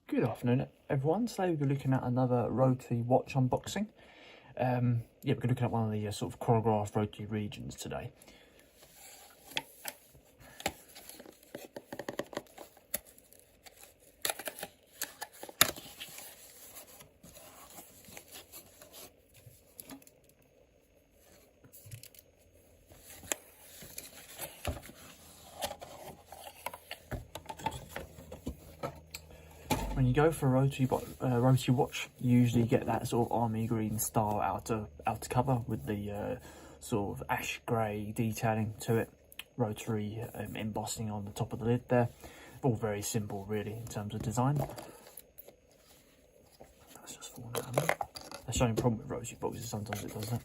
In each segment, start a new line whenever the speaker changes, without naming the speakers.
Good afternoon, everyone. Today we're looking at another Rotary watch unboxing. We're looking at one of the sort of choreographed Rotary Regents today. When you go for a Rotary watch, you usually get that sort of army green style outer cover with the sort of ash grey detailing to it, Rotary embossing on the top of the lid there. All very simple really in terms of design. That's just falling out there. That's the only problem with Rotary boxes, sometimes it does that.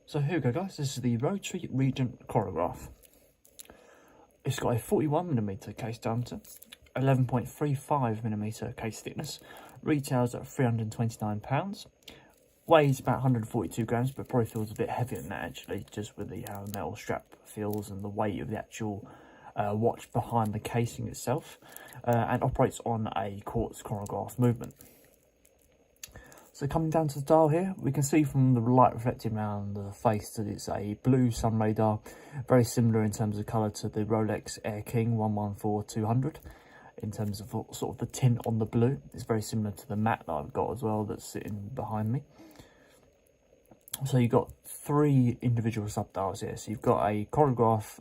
So here we go, guys. This is the Rotary Regent chronograph. It's got a 41mm case diameter, 11.35mm case thickness, retails at £329, weighs about 142 grams, but probably feels a bit heavier than that actually, just with how the metal strap feels and the weight of the actual watch behind the casing itself, and operates on a quartz chronograph movement. So coming down to the dial here, we can see from the light reflecting around the face that it's a blue sunray dial, very similar in terms of colour to the Rolex Air King 114-200. In terms of sort of the tint on the blue, it's very similar to the matte that I've got as well that's sitting behind me. So you've got three individual sub-dials here. So you've got a chronograph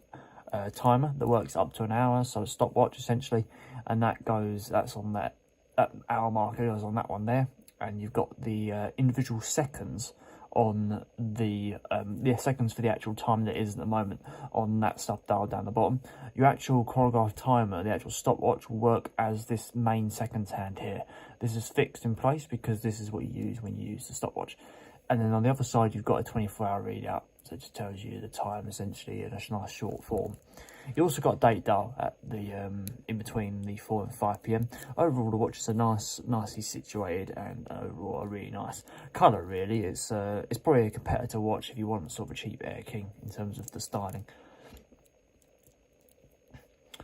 timer that works up to an hour, so a stopwatch essentially, and that's on that hour marker goes on that one there. And you've got the individual seconds on the seconds for the actual time that is at the moment on that stuff dialed down the bottom. Your actual chronograph timer, the actual stopwatch, will work as this main seconds hand here. This is fixed in place because this is what you use when you use the stopwatch. And then on the other side, you've got a 24-hour readout, so it just tells you the time essentially in a nice short form. You also got a date dial at the in between the 4 and 5 p.m. Overall, the watch is a nicely situated and overall a really nice colour. Really, it's probably a competitor watch if you want sort of a cheap Air King in terms of the styling.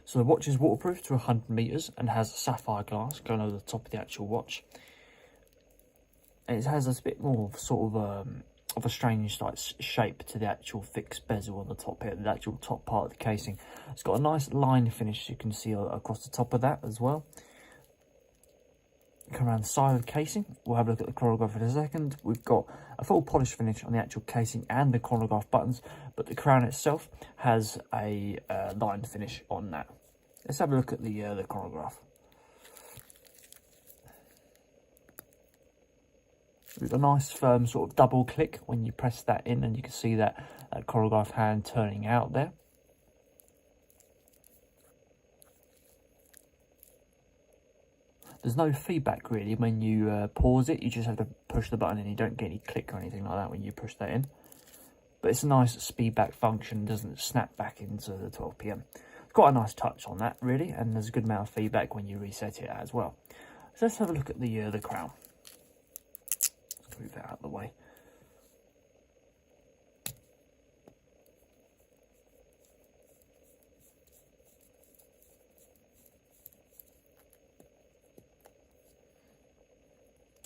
So the watch is waterproof to 100 meters and has sapphire glass going over the top of the actual watch. And it has a bit more sort of a strange like shape to the actual fixed bezel on the top here, the actual top part of the casing. It's got a nice line finish you can see across the top of that as well. Come around the side of the casing, we'll have a look at the chronograph in a second. We've got a full polish finish on the actual casing and the chronograph buttons, but the crown itself has a line finish on that. Let's have a look at the chronograph. With a nice firm sort of double click when you press that in, and you can see that chronograph hand turning out there. There's no feedback really when you pause it. You just have to push the button and you don't get any click or anything like that when you push that in. But it's a nice speedback function, doesn't snap back into the 12 p.m. It's quite a nice touch on that really, and there's a good amount of feedback when you reset it as well. So let's have a look at the crown. Move that out of the way.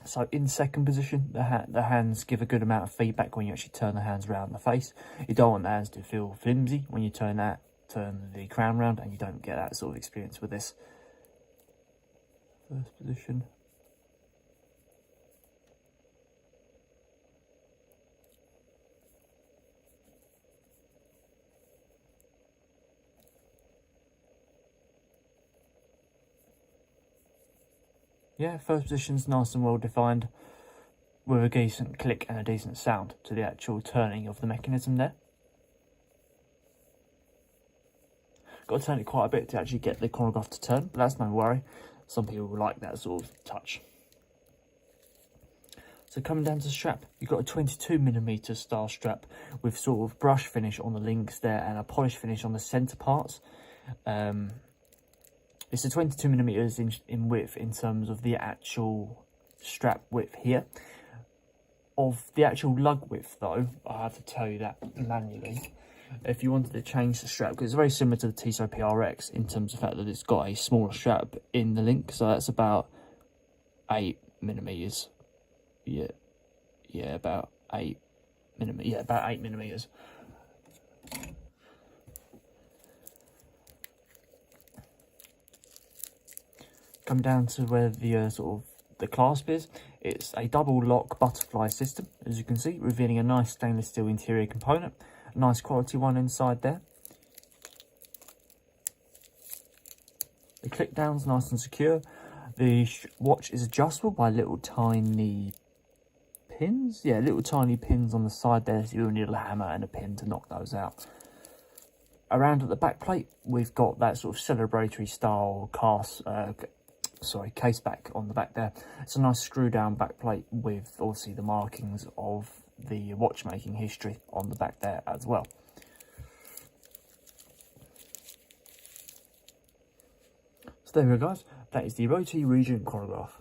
So in second position, the hands give a good amount of feedback when you actually turn the hands around the face. You don't want the hands to feel flimsy when you turn the crown round, and you don't get that sort of experience with this. First position. Yeah, first position's nice and well defined with a decent click and a decent sound to the actual turning of the mechanism there. Got to turn it quite a bit to actually get the chronograph to turn, but that's no worry. Some people will like that sort of touch. So coming down to the strap, you've got a 22mm style strap with sort of brush finish on the links there and a polish finish on the centre parts. It's a 22mm in width in terms of the actual strap width here. Of the actual lug width though, I have to tell you that manually. If you wanted to change the strap, because it's very similar to the Tissot PRX in terms of the fact that it's got a smaller strap in the link, so that's about 8mm. Yeah, about 8mm. Yeah, about 8mm. Come down to where the sort of the clasp is. It's a double lock butterfly system, as you can see, revealing a nice stainless steel interior component. A nice quality one inside there. The click down's nice and secure. The watch is adjustable by little tiny pins. Yeah, little tiny pins on the side there, so you'll need a hammer and a pin to knock those out. Around at the back plate, we've got that sort of celebratory style case back on the back there. It's a nice screw down back plate with obviously the markings of the watchmaking history on the back there as well. So there we go guys, that is the Rotary Regent chronograph.